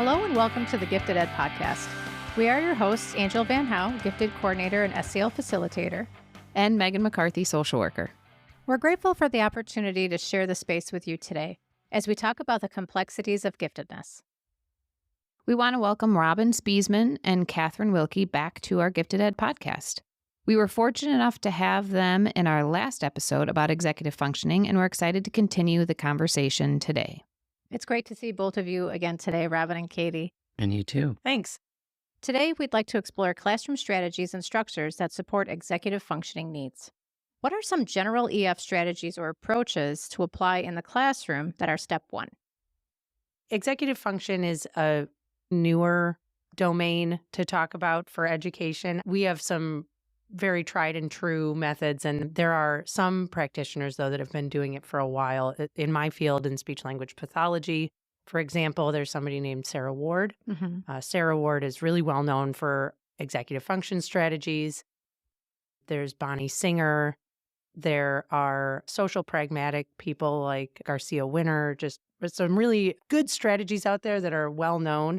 Hello and welcome to the Gifted Ed podcast. We are your hosts, Angela Van Houw, Gifted Coordinator and SEL Facilitator, and Megan McCarthy, Social Worker. We're grateful for the opportunity to share the space with you today as we talk about the complexities of giftedness. We want to welcome Grais-Speizman and Katherine Wilkie back to our Gifted Ed podcast. We were fortunate enough to have them in our last episode about executive functioning, and we're excited to continue the conversation today. It's great to see both of you again today, Robin and Katie. And you too. Thanks. Today, we'd like to explore classroom strategies and structures that support executive functioning needs. What are some general EF strategies or approaches to apply in the classroom that are step one? Executive function is a newer domain to talk about for education. We have some very tried and true methods, and there are some practitioners, though, that have been doing it for a while. In my field, in speech-language pathology, for example, there's somebody named Sarah Ward. Sarah Ward is really well known for executive function strategies. There's Bonnie Singer. There are social pragmatic people like Garcia Winner, just some really good strategies out there that are well known.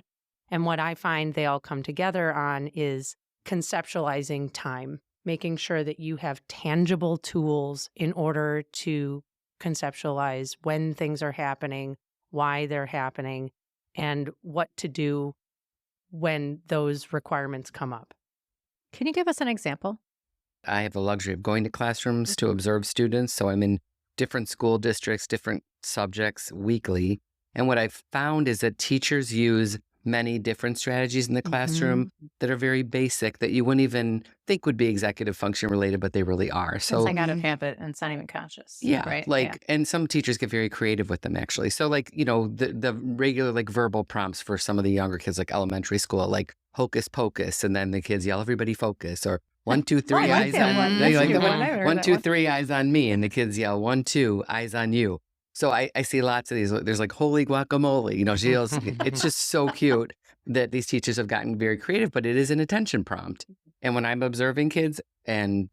And what I find they all come together on is conceptualizing time, making sure that you have tangible tools in order to conceptualize when things are happening, why they're happening, and what to do when those requirements come up. Can you give us an example? I have the luxury of going to classrooms to observe students. So I'm in different school districts, different subjects weekly. And what I've found is that teachers use many different strategies in the classroom that are very basic that you wouldn't even think would be executive function related, but they really are. So it's like out of habit and it's not even conscious. Yeah. Right? And some teachers get very creative with them actually. So the regular verbal prompts for some of the younger kids, like elementary school, like hocus pocus. And then the kids yell, everybody focus, or 1, 2, 3 eyes on me. Like 1, 2, 3 eyes on me. And the kids yell 1, 2 eyes on you. So I see lots of these. There's like holy guacamole, she yells. It's just so cute that these teachers have gotten very creative, but it is an attention prompt. And when I'm observing kids and,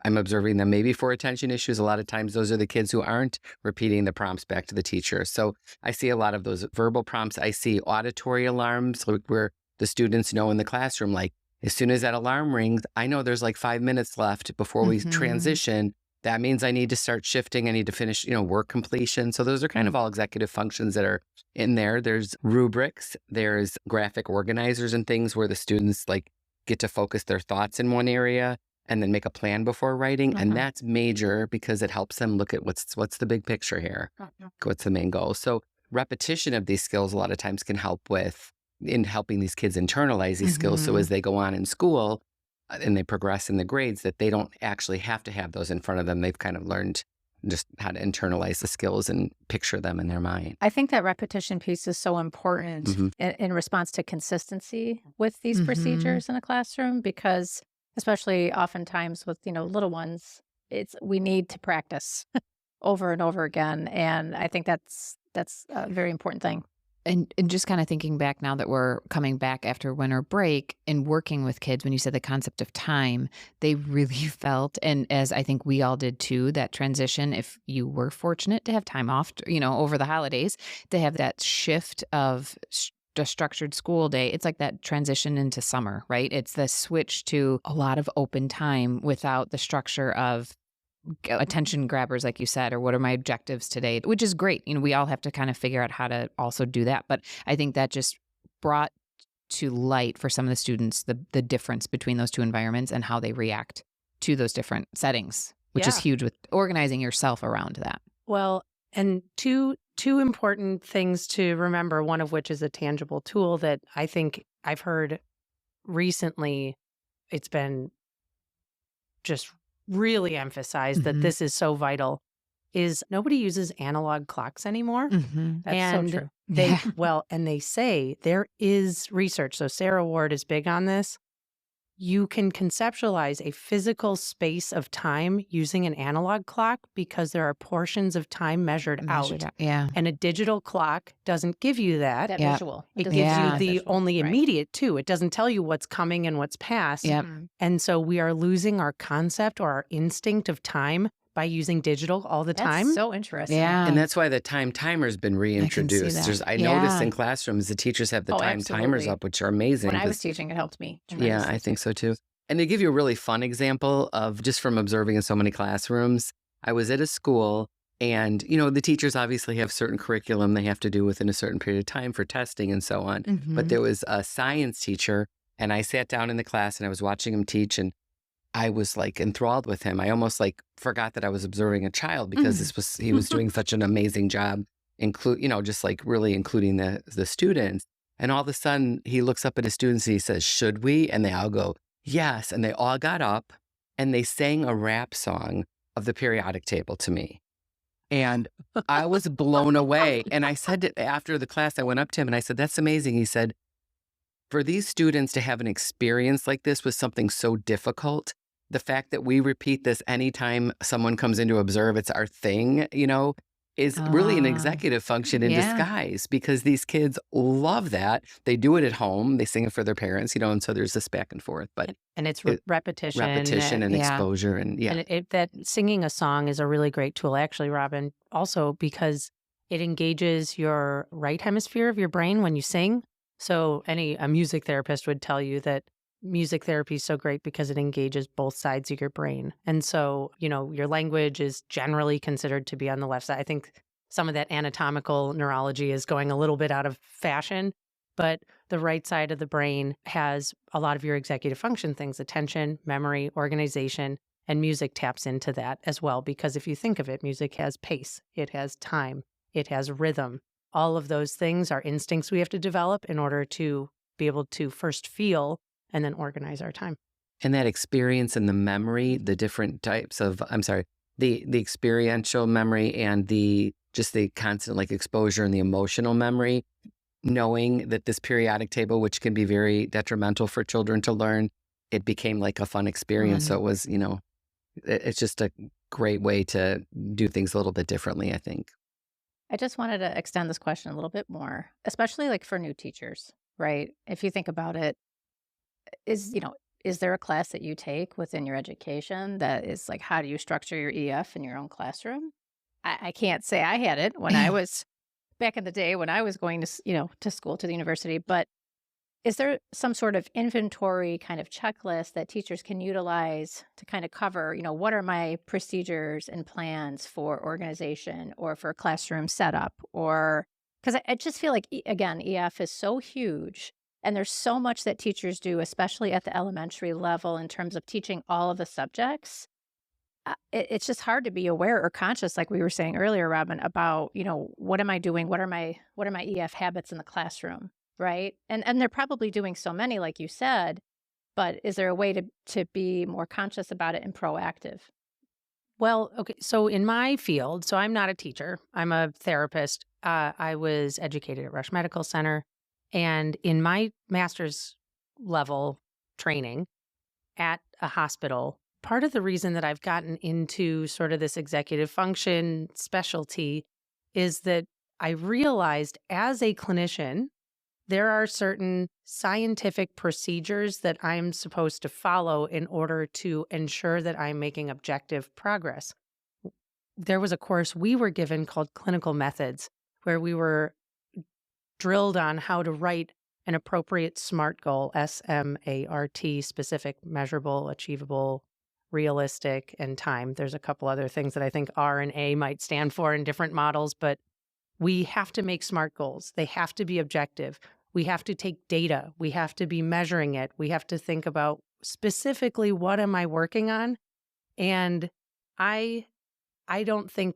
I'm observing them maybe for attention issues, a lot of times those are the kids who aren't repeating the prompts back to the teacher. So I see a lot of those verbal prompts. I see auditory alarms where the students know in the classroom, like as soon as that alarm rings, I know there's like 5 minutes left before we transition. That means I need to start shifting. I need to finish, work completion. So those are kind of all executive functions that are in there. There's rubrics, there's graphic organizers and things where the students get to focus their thoughts in one area and then make a plan before writing. And that's major because it helps them look at what's the big picture here. What's the main goal? So repetition of these skills a lot of times can help in helping these kids internalize these skills. So as they go on in school, and they progress in the grades, that they don't actually have to have those in front of them. They've kind of learned just how to internalize the skills and picture them in their mind. I think that repetition piece is so important in response to consistency with these procedures in a classroom, because especially oftentimes with, little ones, we need to practice over and over again. And I think that's a very important thing. And just kind of thinking back now that we're coming back after winter break and working with kids, when you said the concept of time, they really felt, and as I think we all did too, that transition, if you were fortunate to have time off, over the holidays, to have that shift of the structured school day. It's like that transition into summer, right? It's the switch to a lot of open time without the structure of attention grabbers, like you said, or what are my objectives today, which is great. We all have to kind of figure out how to also do that. But I think that just brought to light for some of the students the difference between those two environments and how they react to those different settings, which is huge with organizing yourself around that. Well, and two important things to remember, one of which is a tangible tool that I think I've heard recently. It's been just really emphasized that this is so vital, is nobody uses analog clocks anymore. That's so true. And they say there is research. So Sarah Ward is big on this. You can conceptualize a physical space of time using an analog clock because there are portions of time measured out. Yeah. And a digital clock doesn't give you that. Visual. It gives you the only immediate too. It doesn't tell you what's coming and what's past. Yep. And so we are losing our concept or our instinct of time by using digital all the That's time. so interesting. Yeah. And that's why the time timer's been reintroduced. that. I noticed Yeah. in classrooms, the teachers have the Oh, time timers absolutely. up, which are amazing. When I was 'cause- teaching, it helped me yeah, tremendously. I think so too. And to give you a really fun example of just from observing in so many classrooms, I was at a school and, the teachers obviously have certain curriculum they have to do within a certain period of time for testing and so on. But there was a science teacher and I sat down in the class and I was watching him teach and I was like enthralled with him. I almost like forgot that I was observing a child because he was doing such an amazing job, just like really including the students. And all of a sudden he looks up at his students and he says, "Should we?" And they all go, "Yes." And they all got up and they sang a rap song of the periodic table to me. And I was blown away. And I said, after the class, I went up to him and I said, "That's amazing." He said, "For these students to have an experience like this with something so difficult, the fact that we repeat this anytime someone comes in to observe, it's our thing, is really an executive function in disguise because these kids love that. They do it at home. They sing it for their parents, and so there's this back and forth. But And it's repetition. repetition and exposure. And And that singing a song is a really great tool, actually, Robin, also because it engages your right hemisphere of your brain when you sing. So a music therapist would tell you that music therapy is so great because it engages both sides of your brain. And so, your language is generally considered to be on the left side. I think some of that anatomical neurology is going a little bit out of fashion, but the right side of the brain has a lot of your executive function things, attention, memory, organization, and music taps into that as well. Because if you think of it, music has pace, it has time, it has rhythm. All of those things are instincts we have to develop in order to be able to first feel and then organize our time. And that experience and the memory, the different types of, the experiential memory and the constant like exposure and the emotional memory, knowing that this periodic table, which can be very detrimental for children to learn, it became like a fun experience. So it was, it's just a great way to do things a little bit differently, I think. I just wanted to extend this question a little bit more, especially like for new teachers, right? If you think about it, is there a class that you take within your education that is like, how do you structure your EF in your own classroom? I can't say I had it when I was back in the day when I was going to, to school, to the university, but is there some sort of inventory kind of checklist that teachers can utilize to kind of cover, what are my procedures and plans for organization or for classroom setup? Or because I just feel like, again, EF is so huge and there's so much that teachers do, especially at the elementary level in terms of teaching all of the subjects. It's just hard to be aware or conscious, like we were saying earlier, Robin, about, what am I doing? What are my EF habits in the classroom? Right. And they're probably doing so many, like you said, but is there a way to be more conscious about it and proactive? Well, okay. So in my field, so I'm not a teacher, I'm a therapist. I was educated at Rush Medical Center. And in my master's level training at a hospital, part of the reason that I've gotten into sort of this executive function specialty is that I realized as a clinician, there are certain scientific procedures that I'm supposed to follow in order to ensure that I'm making objective progress. There was a course we were given called Clinical Methods, where we were drilled on how to write an appropriate SMART goal, SMART, specific, measurable, achievable, realistic, and time. There's a couple other things that I think R and A might stand for in different models, but we have to make SMART goals. They have to be objective. We have to take data. We have to be measuring it. We have to think about specifically what am I working on? And I don't think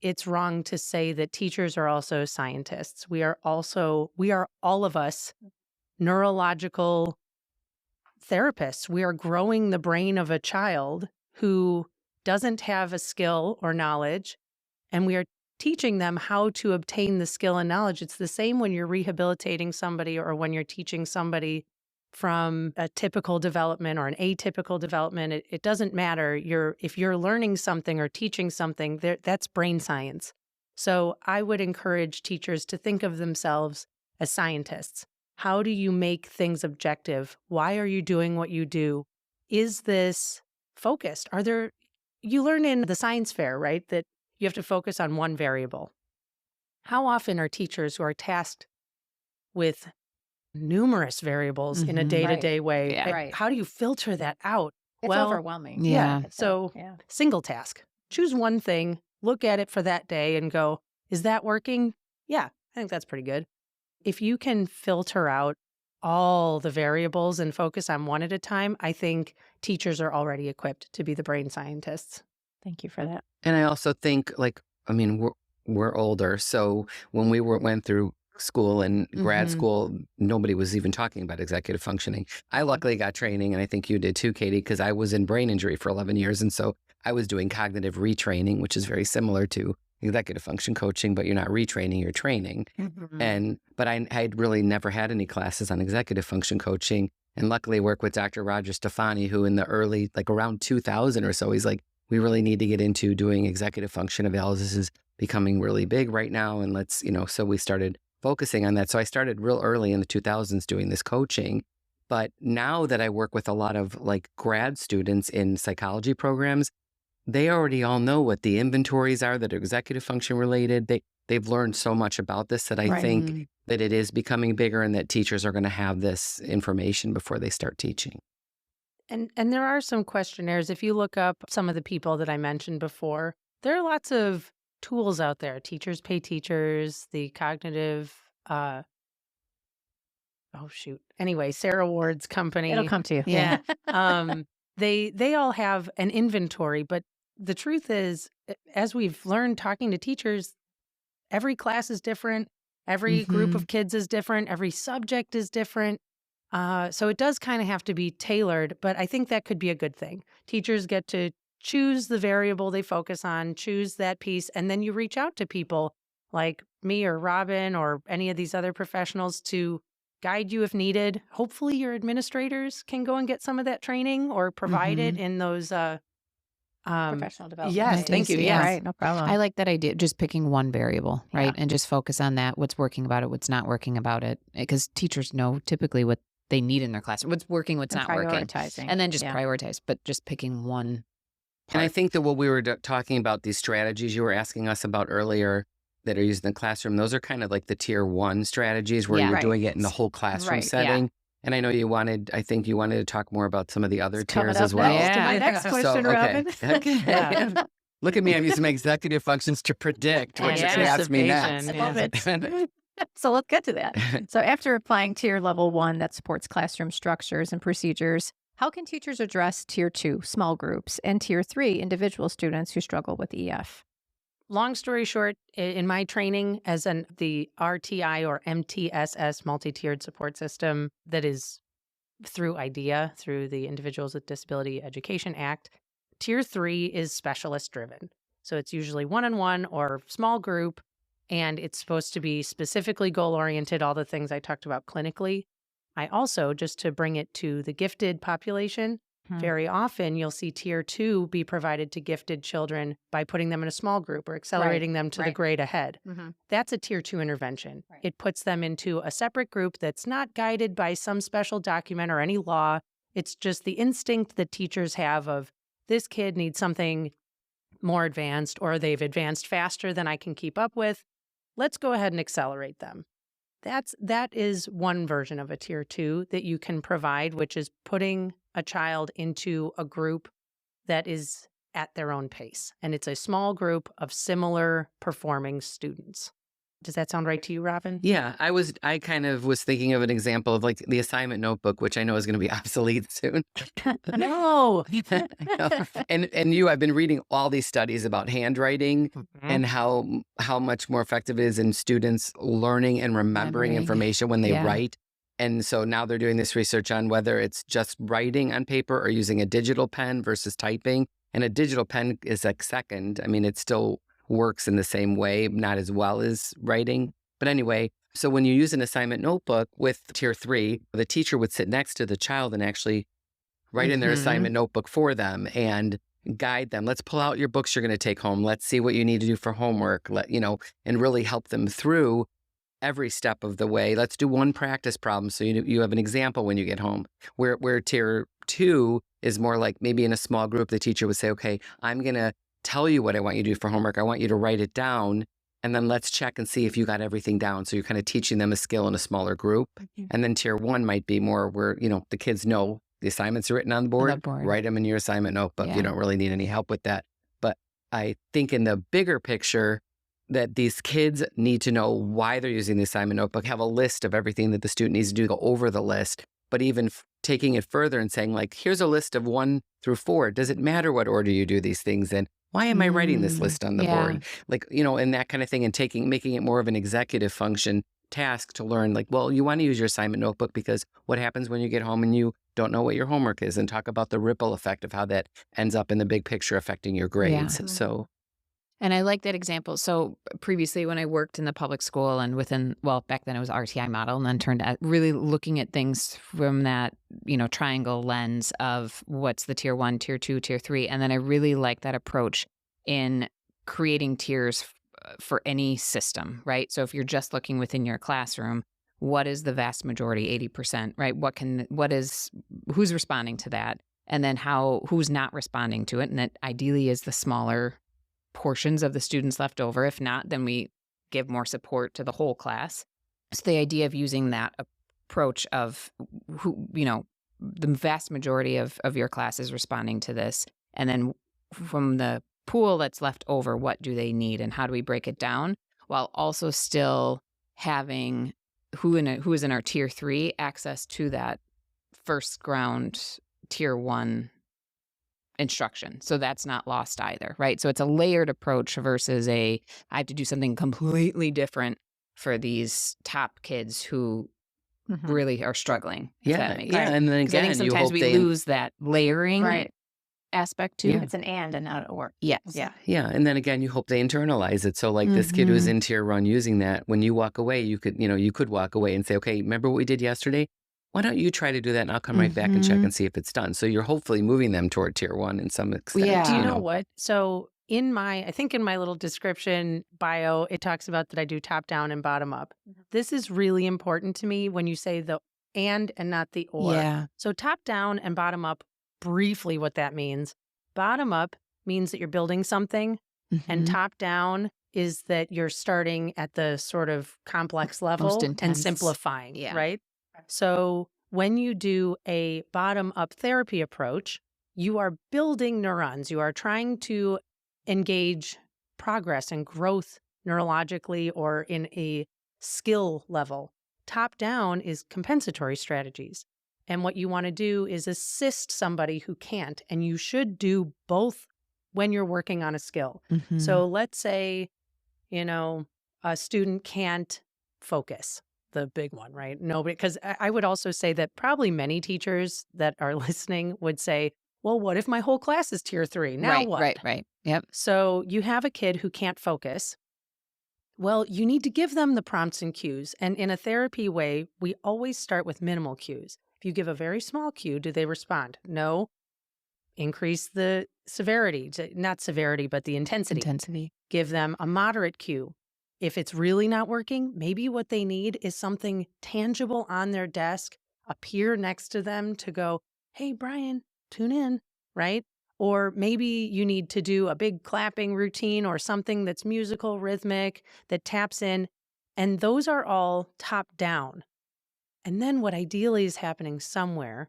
it's wrong to say that teachers are also scientists. We are all of us neurological therapists. We are growing the brain of a child who doesn't have a skill or knowledge, and we are teaching them how to obtain the skill and knowledge. It's the same when you're rehabilitating somebody or when you're teaching somebody from a typical development or an atypical development. It doesn't matter. If you're learning something or teaching something, that's brain science. So I would encourage teachers to think of themselves as scientists. How do you make things objective? Why are you doing what you do? Is this focused? Are there you learn in the science fair, right, that you have to focus on one variable. How often are teachers who are tasked with numerous variables in a day-to-day way? Yeah. Right. How do you filter that out? It's Well, overwhelming. Yeah. So single task. Choose one thing, look at it for that day and go, is that working? Yeah, I think that's pretty good. If you can filter out all the variables and focus on one at a time, I think teachers are already equipped to be the brain scientists. Thank you for that. And I also think, like, I mean, we're older, so when we went through school and grad school, nobody was even talking about executive functioning. I luckily got training, and I think you did too, Katie, because I was in brain injury for 11 years, and so I was doing cognitive retraining, which is very similar to executive function coaching, but you're not retraining, you're training. But I had really never had any classes on executive function coaching, and luckily work with Dr. Roger Stefani, who in the early, like around 2000 or so, he's like, we really need to get into doing executive function evaluations. This is becoming really big right now, and let's, so we started focusing on that. So I started real early in the 2000s doing this coaching. But now that I work with a lot of like grad students in psychology programs, they already all know what the inventories are that are executive function related. They've learned so much about this that I think that it is becoming bigger, and that teachers are going to have this information before they start teaching. And there are some questionnaires. If you look up some of the people that I mentioned before, there are lots of tools out there. Teachers Pay Teachers, the cognitive, Anyway, Sarah Ward's company. It'll come to you. Yeah. They all have an inventory, but the truth is, as we've learned talking to teachers, every class is different. Every group of kids is different. Every subject is different. So it does kind of have to be tailored, but I think that could be a good thing. Teachers get to choose the variable they focus on, choose that piece, and then you reach out to people like me or Robin or any of these other professionals to guide you if needed. Hopefully your administrators can go and get some of that training or provide it in those Professional development. Yes, thank you. Yes. Right, no problem. I like that idea. Just picking one variable, right? And just focus on that. What's working about it, what's not working about it. Because teachers know typically what they need in their classroom, what's working, what's not working. And then just prioritize, but just picking one part. And I think that what we were talking about, these strategies you were asking us about earlier that are used in the classroom, those are kind of like the tier 1 strategies where you're doing it in the whole classroom setting. And I know I think you wanted to talk more about some of the other tiers as well. To my next question, Robin. Okay. Look at me, I'm using executive functions to predict what you're going to ask me next. I love it. So let's get to that. So after applying tier level 1 that supports classroom structures and procedures, how can teachers address tier 2, small groups, and tier 3, individual students who struggle with EF? Long story short, in my training as the RTI or MTSS multi-tiered support system that is through IDEA, through the Individuals with Disability Education Act, tier 3 is specialist driven. So it's usually one-on-one or small group, and it's supposed to be specifically goal-oriented, all the things I talked about clinically. I also, just to bring it to the gifted population, very often you'll see tier 2 be provided to gifted children by putting them in a small group or accelerating them to the grade ahead. That's a tier 2 intervention. It puts them into a separate group that's not guided by some special document or any law. It's just the instinct that teachers have of this kid needs something more advanced, or they've advanced faster than I can keep up with. Let's go ahead and accelerate them. That is one version of a tier 2 that you can provide, which is putting a child into a group that is at their own pace. And it's a small group of similar performing students. Does that sound right to you, Robin? Yeah, I kind of was thinking of an example of like the assignment notebook, which I know is going to be obsolete soon. No. And I've been reading all these studies about handwriting and how much more effective it is in students learning and remembering information when they write. And so now they're doing this research on whether it's just writing on paper or using a digital pen versus typing. And a digital pen is like second. I mean, it still works in the same way, not as well as writing. But anyway, so when you use an assignment notebook with tier 3, the teacher would sit next to the child and actually write in their assignment notebook for them and guide them. Let's pull out your books you're going to take home. Let's see what you need to do for homework, and really help them through every step of the way. Let's do one practice problem so you have an example when you get home. Where tier 2 is more like maybe in a small group, the teacher would say, okay, I'm going to tell you what I want you to do for homework. I want you to write it down. And then let's check and see if you got everything down. So you're kind of teaching them a skill in a smaller group. And then tier 1 might be more where, the kids know the assignments are written on the board. Write them in your assignment notebook. Yeah. You don't really need any help with that. But I think in the bigger picture that these kids need to know why they're using the assignment notebook, have a list of everything that the student needs to do, go over the list, but even taking it further and saying like, here's a list of 1 through 4. Does it matter what order you do these things in? Why am I writing this list on the board? Like, and that kind of thing, and making it more of an executive function task to learn like, well, you want to use your assignment notebook because what happens when you get home and you don't know what your homework is, and talk about the ripple effect of how that ends up in the big picture affecting your grades. So. And I like that example. So previously when I worked in the public school and back then it was RTI model, and then turned out really looking at things from that, triangle lens of what's the tier 1, tier 2, tier 3. And then I really like that approach in creating tiers for any system, right? So if you're just looking within your classroom, what is the vast majority, 80%, right? Who's responding to that? And then who's not responding to it? And that ideally is the smaller portions of the students left over. If not, then we give more support to the whole class. So the idea of using that approach of the vast majority of your class is responding to this. And then from the pool that's left over, what do they need and how do we break it down, while also still having who is in our tier 3 access to that first ground tier 1 instruction. So that's not lost either, right? So it's a layered approach versus I have to do something completely different for these top kids who really are struggling. Yeah. And then again, I think sometimes we lose that layering aspect too. Yeah. It's an and not a or. Yes. Yeah. Yeah. And then again, you hope they internalize it. So like this kid who's in tier 1 using that, when you walk away, you could walk away and say, okay, remember what we did yesterday? Why don't you try to do that and I'll come right back and check and see if it's done. So you're hopefully moving them toward tier 1 in some extent. Yeah. Do you know what? So I think in my little description bio, it talks about that I do top down and bottom up. This is really important to me when you say the and not the or. Yeah. So top down and bottom up, briefly what that means. Bottom up means that you're building something, and top down is that you're starting at the sort of complex level and simplifying, right? So when you do a bottom-up therapy approach, you are building neurons. You are trying to engage progress and growth neurologically or in a skill level. Top-down is compensatory strategies. And what you want to do is assist somebody who can't. And you should do both when you're working on a skill. So let's say, a student can't focus. The big one, right? Nobody, because I would also say that probably many teachers that are listening would say, well, what if my whole class is tier 3? Now what? Right. Yep. So you have a kid who can't focus. Well, you need to give them the prompts and cues. And in a therapy way, we always start with minimal cues. If you give a very small cue, do they respond? No. Increase the severity, not severity, but the intensity. Give them a moderate cue. If it's really not working, maybe what they need is something tangible on their desk, appear next to them to go, hey, Brian, tune in, right? Or maybe you need to do a big clapping routine or something that's musical, rhythmic, that taps in. And those are all top down. And then what ideally is happening somewhere,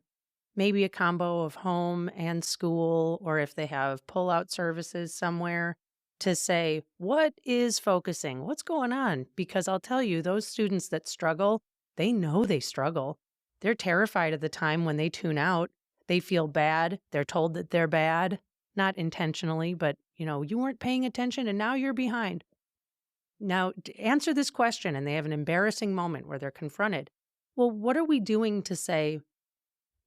maybe a combo of home and school, or if they have pull-out services somewhere, to say, what is focusing? What's going on? Because I'll tell you, those students that struggle, they know they struggle. They're terrified of the time when they tune out. They feel bad. They're told that they're bad, not intentionally, but, you weren't paying attention and now you're behind. Now, to answer this question, and they have an embarrassing moment where they're confronted. Well, what are we doing to say,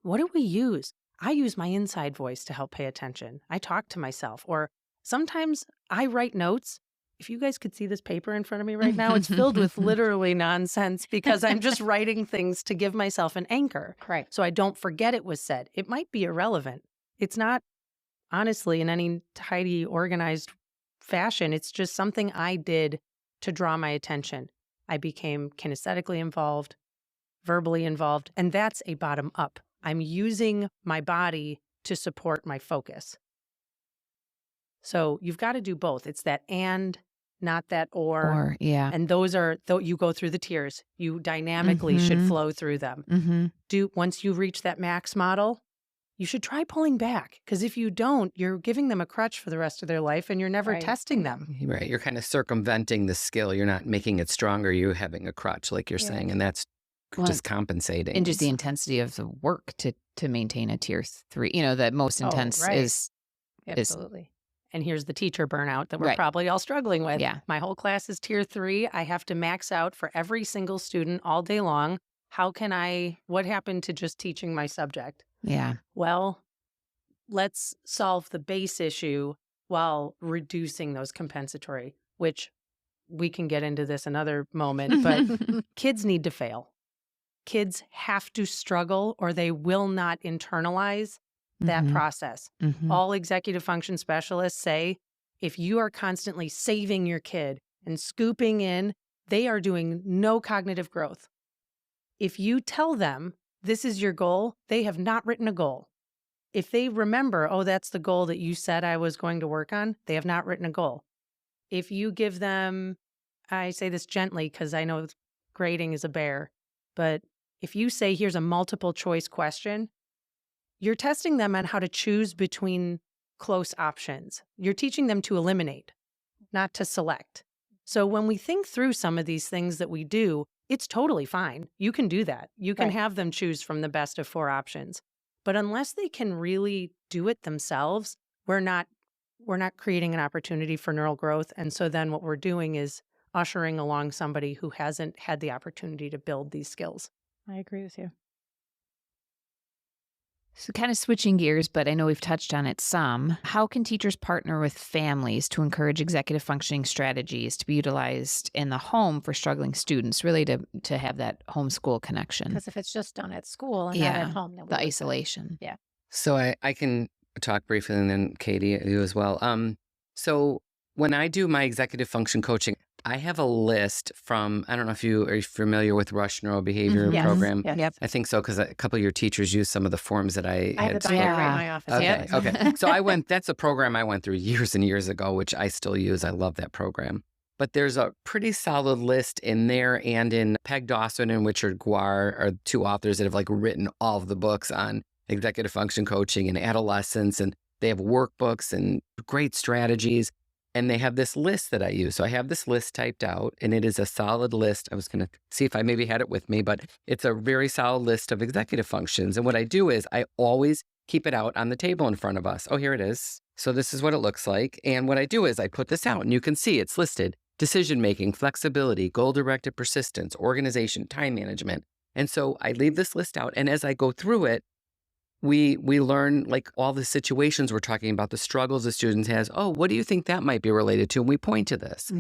what do we use? I use my inside voice to help pay attention. I talk to myself, or sometimes I write notes. If you guys could see this paper in front of me right now, it's filled with literally nonsense because I'm just writing things to give myself an anchor. Right. So I don't forget it was said. It might be irrelevant. It's not, honestly, in any tidy, organized fashion. It's just something I did to draw my attention. I became kinesthetically involved, verbally involved, and that's a bottom-up I'm using my body to support my focus. So you've got to do both. It's that and, not that or. yeah. And those are, you go through the tiers. You dynamically should flow through them. Once you reach that max model, you should try pulling back, because if you don't, you're giving them a crutch for the rest of their life and you're never testing them. Right. You're kind of circumventing the skill. You're not making it stronger. You're having a crutch, like you're saying, and that's just compensating. And just the intensity of the work to maintain a tier 3, the most intense is Absolutely. And here's the teacher burnout that we're probably all struggling with. Yeah. My whole class is tier 3. I have to max out for every single student all day long. What happened to just teaching my subject? Yeah. Well, let's solve the base issue while reducing those compensatory, which we can get into this another moment, but kids need to fail. Kids have to struggle or they will not internalize that process. All executive function specialists say, if you are constantly saving your kid and scooping in, they are doing no cognitive growth. If you tell them this is your goal, they have not written a goal. If they remember, oh, that's the goal that you said I was going to work on, they have not written a goal. If you give them, I say this gently because I know grading is a bear, but if you say, here's a multiple choice question, you're testing them on how to choose between close options. You're teaching them to eliminate, not to select. So when we think through some of these things that we do, it's totally fine. You can do that. You can have them choose from the best of 4 options. But unless they can really do it themselves, we're not creating an opportunity for neural growth. And so then what we're doing is ushering along somebody who hasn't had the opportunity to build these skills. I agree with you. So kind of switching gears, but I know we've touched on it some. How can teachers partner with families to encourage executive functioning strategies to be utilized in the home for struggling students, really to have that homeschool connection? Because if it's just done at school and not at home, then the isolation. Yeah. So I can talk briefly, and then Katie, you as well. So when I do my executive function coaching, I have a list from, I don't know if you are familiar with Rush NeuroBehavior program. Yes. Yep. I think so, because a couple of your teachers use some of the forms that I have had. the binder right in my office. Okay, okay. So that's a program I went through years and years ago, which I still use. I love that program. But there's a pretty solid list in there, and in Peg Dawson and Richard Guar are 2 authors that have written all of the books on executive function coaching and adolescents, and they have workbooks and great strategies. And they have this list that I use. So I have this list typed out, and it is a solid list. I was going to see if I maybe had it with me, but it's a very solid list of executive functions. And what I do is I always keep it out on the table in front of us. Oh, here it is. So this is what it looks like. And what I do is I put this out, and you can see it's listed: decision-making, flexibility, goal-directed persistence, organization, time management. And so I leave this list out. And as I go through it, we learn all the situations we're talking about, the struggles the students has. Oh, what do you think that might be related to? And we point to this.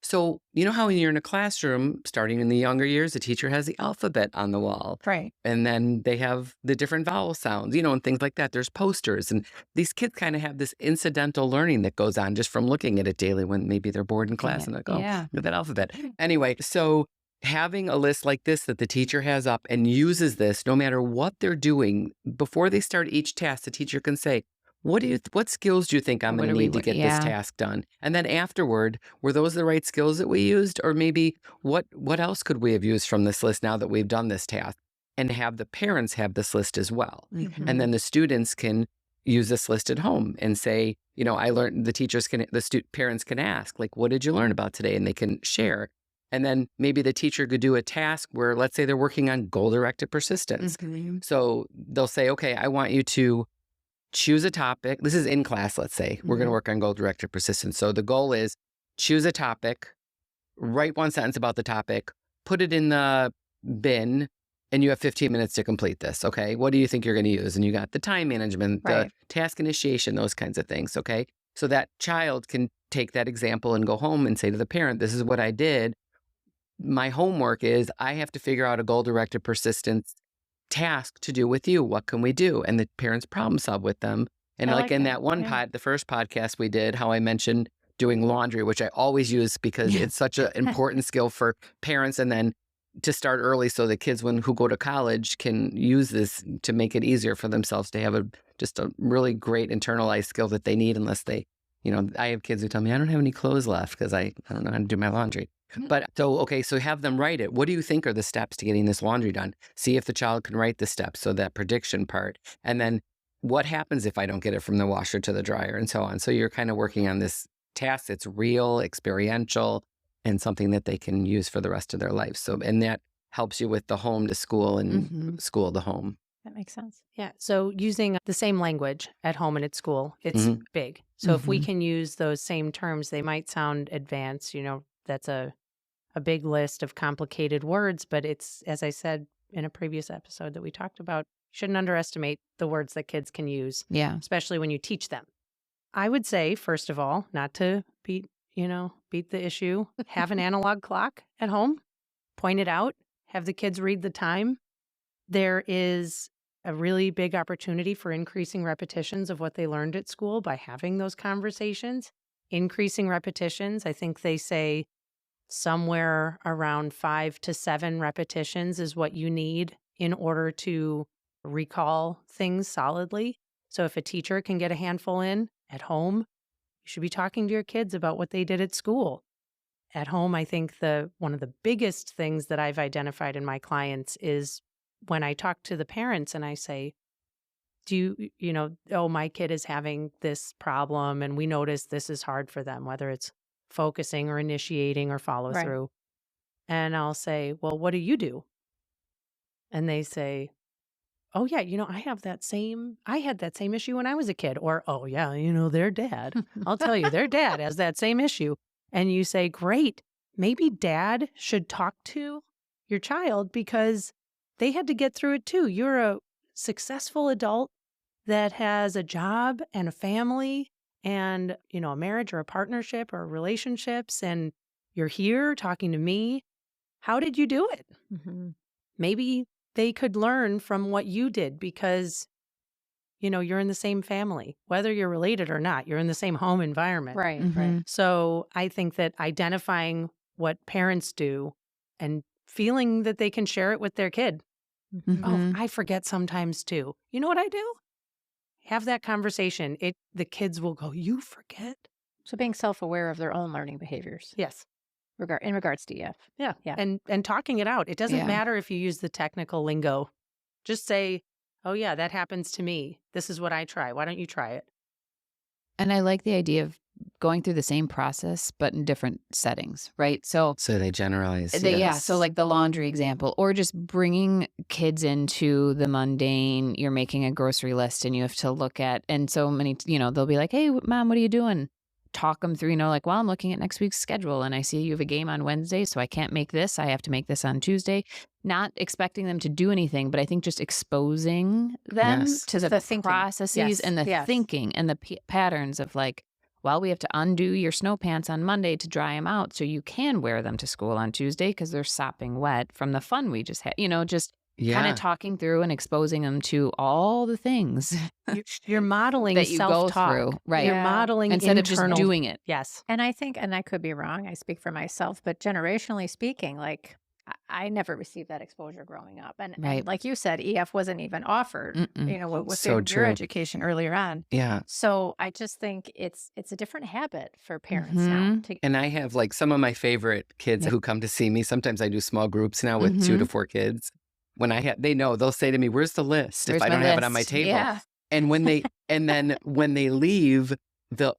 So you know how when you're in a classroom, starting in the younger years, the teacher has the alphabet on the wall. Right. And then they have the different vowel sounds, and things like that. There's posters. And these kids kind of have this incidental learning that goes on just from looking at it daily when maybe they're bored in class and they go, look at that alphabet. Anyway, so having a list like this that the teacher has up and uses this no matter what they're doing, before they start each task, the teacher can say, what skills do you think I'm going to need to get this task done? And then afterward, were those the right skills that we used? Or maybe what else could we have used from this list now that we've done this task? And have the parents have this list as well. And then the students can use this list at home and say, I learned, parents can ask, what did you learn about today? And they can share. And then maybe the teacher could do a task where, let's say they're working on goal-directed persistence. So they'll say, okay, I want you to choose a topic. This is in class, let's say. We're going to work on goal-directed persistence. So the goal is choose a topic, write 1 sentence about the topic, put it in the bin, and you have 15 minutes to complete this, okay? What do you think you're going to use? And you got the time management, the task initiation, those kinds of things, okay? So that child can take that example and go home and say to the parent, this is what I did. My homework is I have to figure out a goal-directed persistence task to do with you. What can we do? And the parents problem solve with them. And in that one the first podcast we did, how I mentioned doing laundry, which I always use because it's such an important skill for parents. And then to start early so the kids who go to college can use this to make it easier for themselves to have just a really great internalized skill that they need, unless they, I have kids who tell me I don't have any clothes left because I don't know how to do my laundry. But so have them write it. What do you think are the steps to getting this laundry done? See if the child can write the steps, so that prediction part. And then what happens if I don't get it from the washer to the dryer, and so on. So you're kind of working on this task that's real, experiential, and something that they can use for the rest of their life. So, and that helps you with the home to school and school to home. That makes sense. Yeah. So using the same language at home and at school, it's big. So if we can use those same terms, they might sound advanced. That's a big list of complicated words, but it's, as I said in a previous episode that we talked about, you shouldn't underestimate the words that kids can use. Yeah. Especially when you teach them. I would say, first of all, not to beat the issue, have an analog clock at home, point it out, have the kids read the time. There is a really big opportunity for increasing repetitions of what they learned at school by having those conversations. Increasing repetitions, I think they say somewhere around 5 to 7 repetitions is what you need in order to recall things solidly. So if a teacher can get a handful in at home, you should be talking to your kids about what they did at school. At home, I think one of the biggest things that I've identified in my clients is when I talk to the parents and I say, my kid is having this problem and we notice this is hard for them, whether it's focusing or initiating or follow through. And I'll say, well, what do you do? And they say, oh yeah, I had that same issue when I was a kid. Or, oh yeah, their dad. I'll tell you, their dad has that same issue. And you say, great, maybe dad should talk to your child because they had to get through it too. You're a successful adult that has a job and a family and, a marriage or a partnership or relationships, and you're here talking to me. How did you do it? Maybe they could learn from what you did because, you're in the same family, whether you're related or not, you're in the same home environment. Right, right. So I think that identifying what parents do and feeling that they can share it with their kid. Oh, I forget sometimes too. You know what I do? Have that conversation. The kids will go, you forget? So being self-aware of their own learning behaviors. Yes. In regards to EF. Yeah. And talking it out. It doesn't matter if you use the technical lingo. Just say, oh yeah, that happens to me. This is what I try. Why don't you try it? And I like the idea of going through the same process, but in different settings, right? So they generalize. Yeah. So like the laundry example, or just bringing kids into the mundane. You're making a grocery list and you have to look at, and so many, they'll be like, hey, Mom, what are you doing? Talk them through, well, I'm looking at next week's schedule and I see you have a game on Wednesday, so I can't make this. I have to make this on Tuesday. Not expecting them to do anything, but I think just exposing them to the processes and the thinking and the patterns of we have to undo your snow pants on Monday to dry them out so you can wear them to school on Tuesday because they're sopping wet from the fun we just had, kind of talking through and exposing them to all the things you're modeling that you self-talk. Go through, right? You're modeling instead internal, of just doing it. Yes. And I think, and I could be wrong, I speak for myself, but generationally speaking, I never received that exposure growing up. And like you said, EF wasn't even offered, within your education earlier on. Yeah. So I just think it's a different habit for parents now. And I have some of my favorite kids who come to see me. Sometimes I do small groups now with 2 to 4 kids. When they know, they'll say to me, where's the list? If I don't have it on my table. Yeah. And when they leave,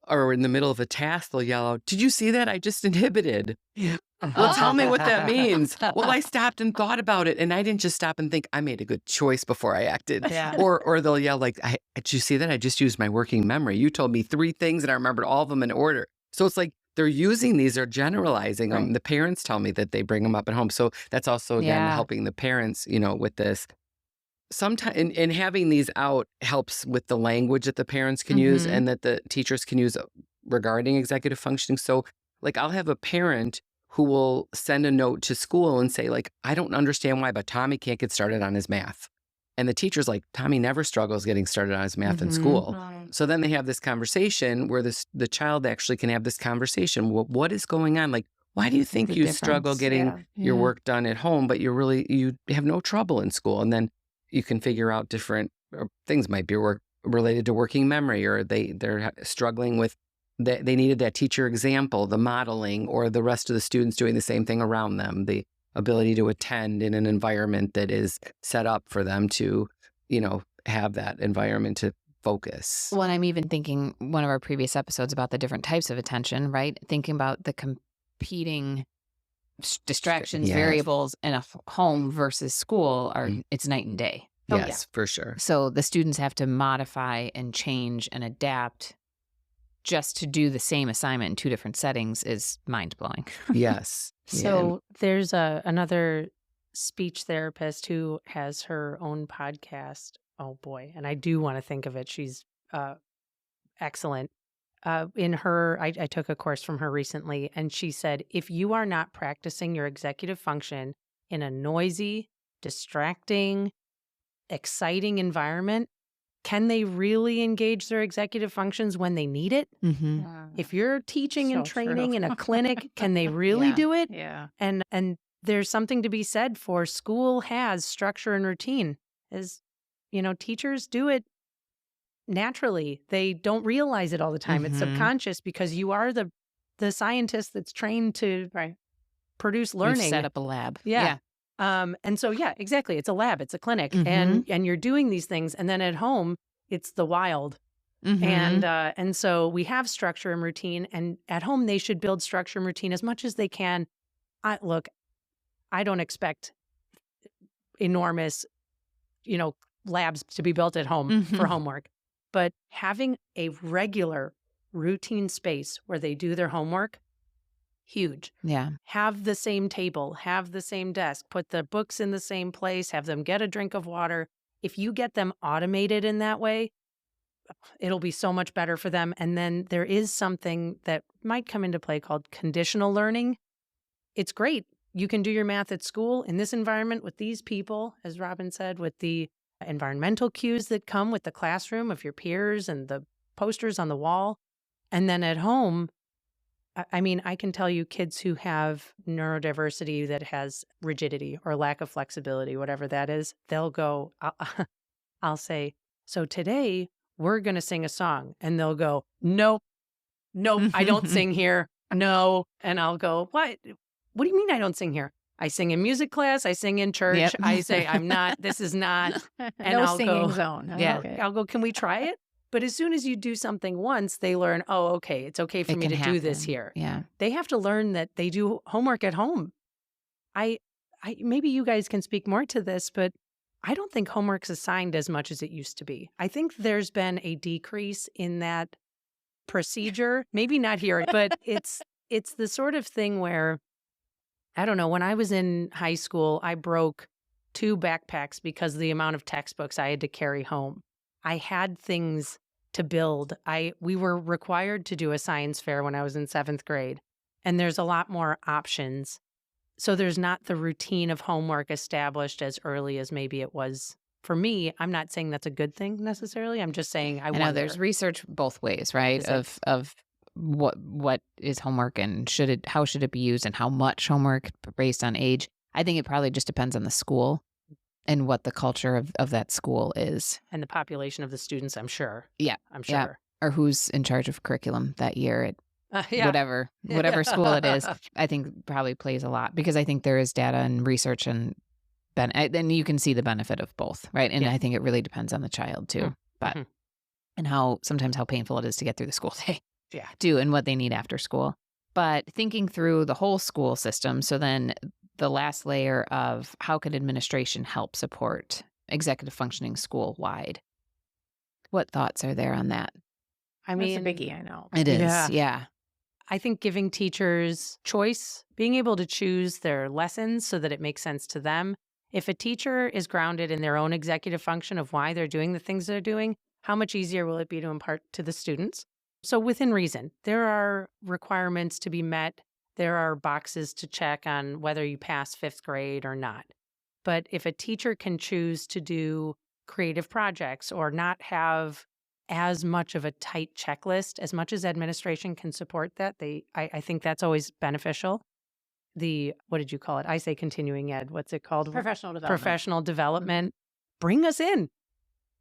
or in the middle of a task, they'll yell out, did you see that? I just inhibited. Well, tell me what that means. Well, I stopped and thought about it. And I didn't just stop and think, I made a good choice before I acted. Yeah. Or they'll yell did you see that? I just used my working memory. You told me 3 things and I remembered all of them in order. So it's they're using these, they're generalizing them. The parents tell me that they bring them up at home. So that's also, again, helping the parents, with this. Sometimes, and having these out helps with the language that the parents can use and that the teachers can use regarding executive functioning. So I'll have a parent who will send a note to school and say, I don't understand why, but Tommy can't get started on his math. And the teacher's like, Tommy never struggles getting started on his math in school. So then they have this conversation where the child actually can have this conversation. Well, what is going on? why do you think The you struggle difference. getting your work done at home, but you have no trouble in school? And then you can figure out different things. Might be related to working memory, or they're struggling with they needed that teacher example, the modeling, or the rest of the students doing the same thing around them, the ability to attend in an environment that is set up for them to, have that environment to focus. Well, and I'm even thinking one of our previous episodes about the different types of attention, right? Thinking about the competing distractions, Yes. variables in a home versus school it's night and day. Yes, for sure. So the students have to modify and change and adapt just to do the same assignment in two different settings is mind-blowing. Yes. So there's another speech therapist who has her own podcast. Oh boy. And I do want to think of it. She's excellent. I took a course from her recently, and she said, if you are not practicing your executive function in a noisy, distracting, exciting environment, can they really engage their executive functions when they need it? Mm-hmm. If you're teaching and So training true. in a clinic, can they really Yeah. do it? Yeah. And there's something to be said for school has structure and routine. As teachers do it naturally. They don't realize it all the time. It's Mhm. subconscious because you are the scientist that's trained to produce learning. You've set up a lab. Yeah. And so, yeah, exactly. It's a lab. It's a clinic. Mhm. And you're doing these things. And then at home, it's the wild. Mhm. And so we have structure and routine. And at home, they should build structure and routine as much as they can. Look, I don't expect enormous, labs to be built at home for Mhm. homework. But having a regular routine space where they do their homework, huge. Yeah. Have the same table, have the same desk, put the books in the same place, have them get a drink of water. If you get them automated in that way, it'll be so much better for them. And then there is something that might come into play called conditional learning. It's great. You can do your math at school in this environment with these people, as Robin said, with the environmental cues that come with the classroom of your peers and the posters on the wall. And then at home, I can tell you kids who have neurodiversity that has rigidity or lack of flexibility, whatever that is, they'll go, I'll say, so today we're going to sing a song. And they'll go, nope, I don't sing here. No. And I'll go, what? What do you mean I don't sing here? I sing in music class. I sing in church. Yep. I say, I'm not, this is not. And No I'll singing go, zone. Yeah. Okay. I'll go, can we try it? But as soon as you do something once, they learn, oh, okay, it's okay for It me to can do this happen. here. Yeah. They have to learn that they do homework at home. I maybe you guys can speak more to this, but I don't think homework's assigned as much as it used to be. I think there's been a decrease in that procedure. Maybe not here, but it's the sort of thing where, I don't know, when I was in high school, I broke 2 backpacks because of the amount of textbooks I had to carry home. I had things to build. We were required to do a science fair when I was in 7th grade, and there's a lot more options. So there's not the routine of homework established as early as maybe it was for me. I'm not saying that's a good thing necessarily. I'm just saying I know wonder. there's research both ways, right? Is it? Of what is homework and how should it be used and how much homework based on age. I think it probably just depends on the school and what the culture of that school is. And the population of the students, I'm sure. Yeah. I'm sure. Yeah. Or who's in charge of curriculum that year at Yeah. whatever school it is, I think probably plays a lot because I think there is data and research and you can see the benefit of both, right? And Yeah. I think it really depends on the child too, but and sometimes how painful it is to get through the school day. Yeah. Too, and what they need after school. But thinking through the whole school system, so then the last layer of how can administration help support executive functioning school-wide? What thoughts are there on that? I That's a mean, biggie, I know. It is, Yeah. yeah. I think giving teachers choice, being able to choose their lessons so that it makes sense to them. If a teacher is grounded in their own executive function of why they're doing the things they're doing, how much easier will it be to impart to the students? So within reason, there are requirements to be met. There are boxes to check on whether you pass 5th grade or not. But if a teacher can choose to do creative projects or not have as much of a tight checklist, as much as administration can support that, I think that's always beneficial. what did you call it? I say continuing ed. What's it called? Professional development. Professional development. Bring us in.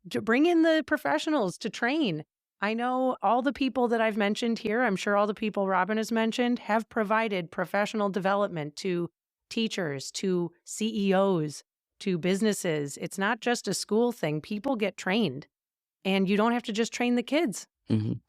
Bring in the professionals to train. I know all the people that I've mentioned here, I'm sure all the people Robin has mentioned, have provided professional development to teachers, to CEOs, to businesses. It's not just a school thing. People get trained, and you don't have to just train the kids.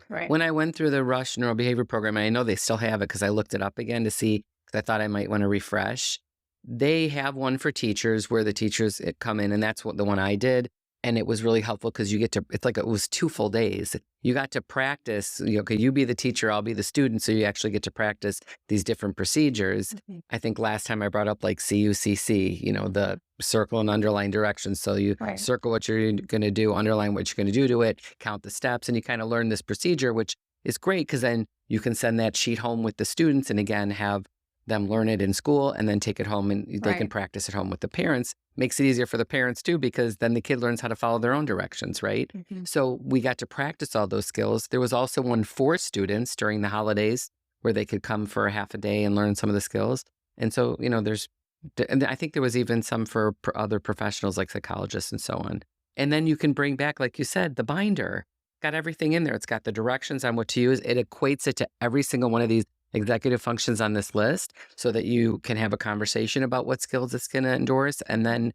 Right. When I went through the Rush neurobehavior program, and I know they still have it because I looked it up again to see, because I thought I might want to refresh. They have one for teachers where the teachers come in, and that's the one I did. And it was really helpful because you get to, it's like it was 2 full days. You got to practice, okay, you be the teacher, I'll be the student. So you actually get to practice these different procedures. I think last time I brought up like CUCC, the circle and underline directions. So you circle what you're going to do, underline what you're going to do to it, count the steps, and you kind of learn this procedure, which is great because then you can send that sheet home with the students and again, have them learn it in school and then take it home and they can practice at home with the parents. Makes it easier for the parents too, because then the kid learns how to follow their own directions, right? So we got to practice all those skills. There was also one for students during the holidays where they could come for a half a day and learn some of the skills. And so, and I think there was even some for other professionals like psychologists and so on. And then you can bring back, like you said, the binder. Got everything in there. It's got the directions on what to use. It equates it to every single one of these executive functions on this list so that you can have a conversation about what skills it's going to endorse. And then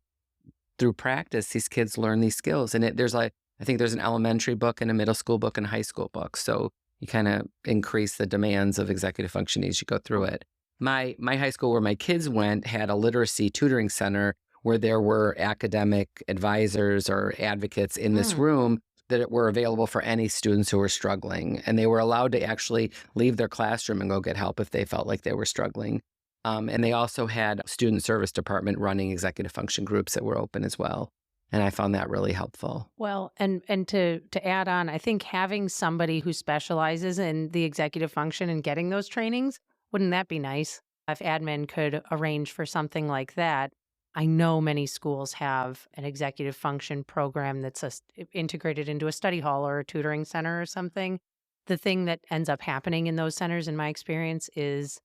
through practice, these kids learn these skills. And I think there's an elementary book and a middle school book and a high school book. So you kind of increase the demands of executive functioning as you go through it. My high school where my kids went had a literacy tutoring center where there were academic advisors or advocates in this room that were available for any students who were struggling. And they were allowed to actually leave their classroom and go get help if they felt like they were struggling. And they also had a student service department running executive function groups that were open as well. And I found that really helpful. Well, and to add on, I think having somebody who specializes in the executive function and getting those trainings, wouldn't that be nice? If admin could arrange for something like that. I know many schools have an executive function program that's integrated into a study hall or a tutoring center or something. The thing that ends up happening in those centers, in my experience, is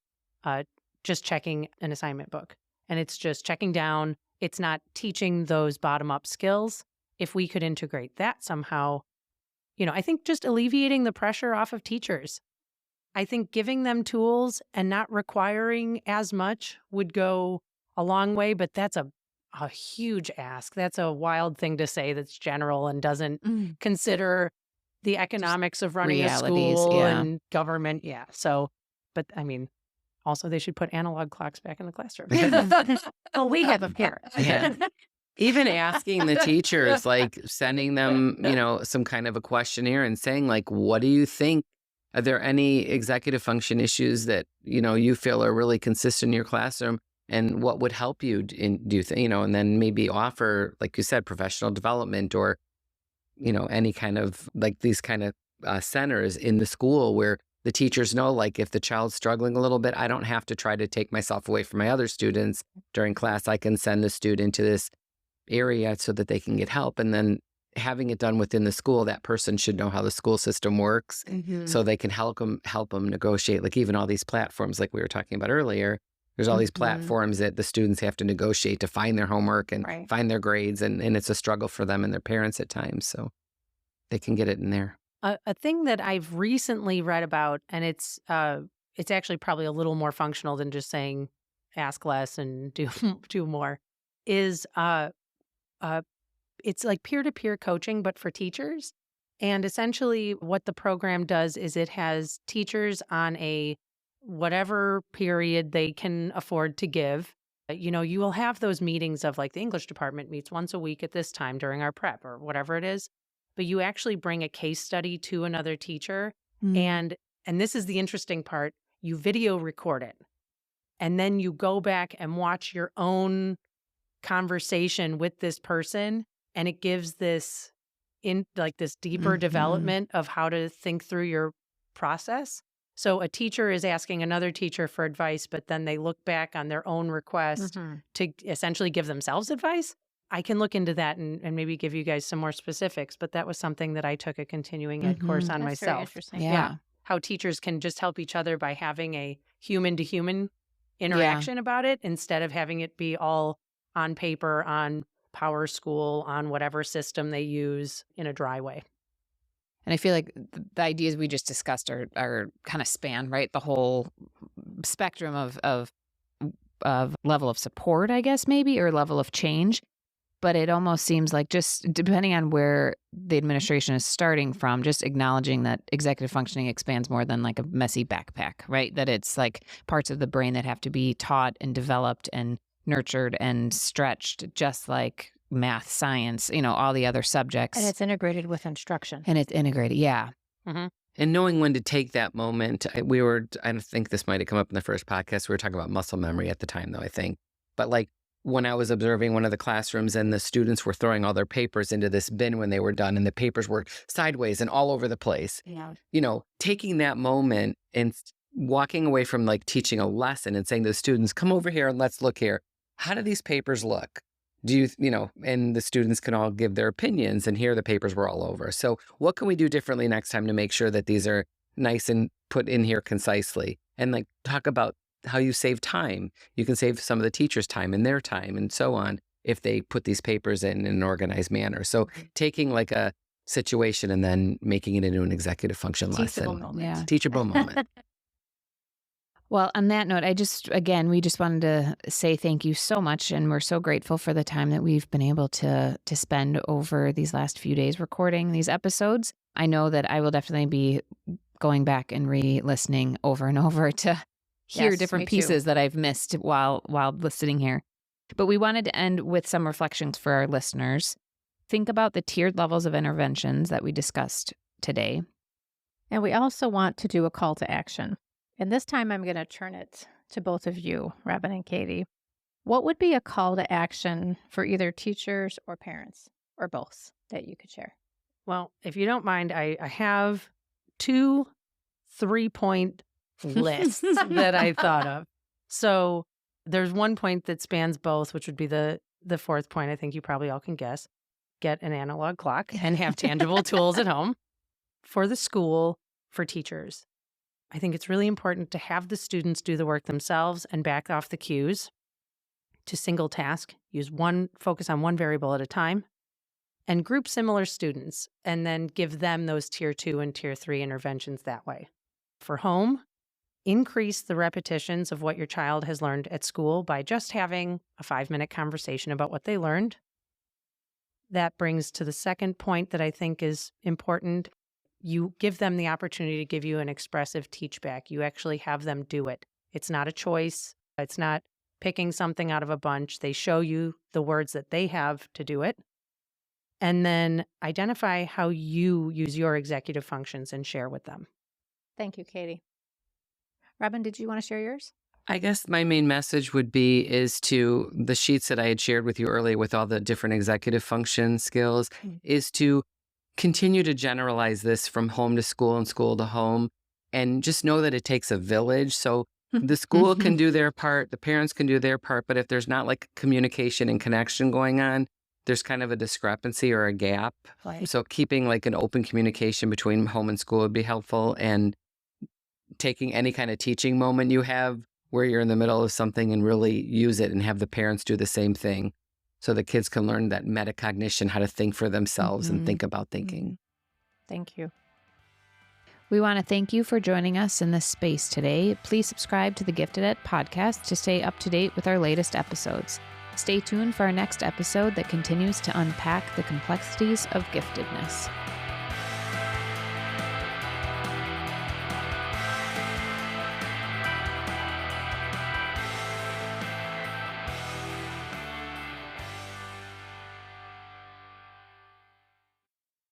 just checking an assignment book. And it's just checking down. It's not teaching those bottom-up skills. If we could integrate that somehow, I think just alleviating the pressure off of teachers. I think giving them tools and not requiring as much would go a long way, but that's a huge ask. That's a wild thing to say that's general and doesn't consider the economics of running a school and government. Yeah. So, but I mean, also they should put analog clocks back in the classroom. Oh, we have them here. Even asking the teachers, like sending them, some kind of a questionnaire and saying like, what do you think? Are there any executive function issues that, you feel are really consistent in your classroom? And what would help you and then maybe offer, like you said, professional development or, any kind of like these kind of centers in the school where the teachers know, like if the child's struggling a little bit, I don't have to try to take myself away from my other students during class. I can send the student to this area so that they can get help. And then having it done within the school, that person should know how the school system works so they can help them negotiate, like even all these platforms like we were talking about earlier. There's all these platforms that the students have to negotiate to find their homework and find their grades. And it's a struggle for them and their parents at times. So they can get it in there. A thing that I've recently read about, and it's actually probably a little more functional than just saying ask less and do more, is it's like peer-to-peer coaching, but for teachers. And essentially what the program does is it has teachers on a whatever period they can afford to give. You will have those meetings of like the English department meets once a week at this time during our prep or whatever it is. But you actually bring a case study to another teacher. And this is the interesting part. You video record it. And then you go back and watch your own conversation with this person. And it gives this deeper development of how to think through your process. So a teacher is asking another teacher for advice, but then they look back on their own request to essentially give themselves advice. I can look into that and maybe give you guys some more specifics, but that was something that I took a continuing ed course on myself. Very interesting. Yeah. How teachers can just help each other by having a human-to-human interaction about it instead of having it be all on paper, on Power School, on whatever system they use in a dry way. And I feel like the ideas we just discussed are kind of span, right? The whole spectrum of level of support, I guess, maybe, or level of change. But it almost seems like, just depending on where the administration is starting from, just acknowledging that executive functioning expands more than like a messy backpack, right? That it's like parts of the brain that have to be taught and developed and nurtured and stretched, just like math, science, all the other subjects. And it's integrated with instruction. And it's integrated, yeah. Mm-hmm. And knowing when to take that moment. I think this might have come up in the first podcast. We were talking about muscle memory at the time, though, I think. But like when I was observing one of the classrooms and the students were throwing all their papers into this bin when they were done, and the papers were sideways and all over the place. Yeah. Taking that moment and walking away from like teaching a lesson and saying to the students, come over here and let's look here. How do these papers look? And the students can all give their opinions, and here the papers were all over. So what can we do differently next time to make sure that these are nice and put in here concisely? And like talk about how you save time. You can save some of the teachers' time and their time and so on if they put these papers in an organized manner. So taking like a situation and then making it into an executive function Teachable lesson. moment. Yeah. Teachable moment. Well, on that note, we just wanted to say thank you so much. And we're so grateful for the time that we've been able to spend over these last few days recording these episodes. I know that I will definitely be going back and re-listening over and over to hear different pieces that I've missed while listening here. But we wanted to end with some reflections for our listeners. Think about the tiered levels of interventions that we discussed today. And we also want to do a call to action. And this time I'm going to turn it to both of you, Robin and Katie. What would be a call to action for either teachers or parents, or both, that you could share? Well, if you don't mind, I have 2 3-point lists that I thought of. So there's one point that spans both, which would be the fourth point. I think you probably all can guess. Get an analog clock and have tangible tools at home. For the school, for teachers, I think it's really important to have the students do the work themselves and back off the cues to single task, focus on one variable at a time, and group similar students, and then give them those tier 2 and tier 3 interventions that way. For home, increase the repetitions of what your child has learned at school by just having a 5-minute conversation about what they learned. That brings to the second point that I think is important. You give them the opportunity to give you an expressive teach back. You actually have them do it. It's not a choice. It's not picking something out of a bunch. They show you the words that they have to do it. And then identify how you use your executive functions and share with them. Thank you, Katie. Robin, did you want to share yours? I guess my main message would be is to the sheets that I had shared with you earlier with all the different executive function skills is to continue to generalize this from home to school and school to home, and just know that it takes a village. So the school can do their part, the parents can do their part, but if there's not like communication and connection going on, there's kind of a discrepancy or a gap. Right. So keeping like an open communication between home and school would be helpful, and taking any kind of teaching moment you have where you're in the middle of something and really use it and have the parents do the same thing. So the kids can learn that metacognition, how to think for themselves and think about thinking. Thank you. We want to thank you for joining us in this space today. Please subscribe to the Gifted@It podcast to stay up to date with our latest episodes. Stay tuned for our next episode that continues to unpack the complexities of giftedness.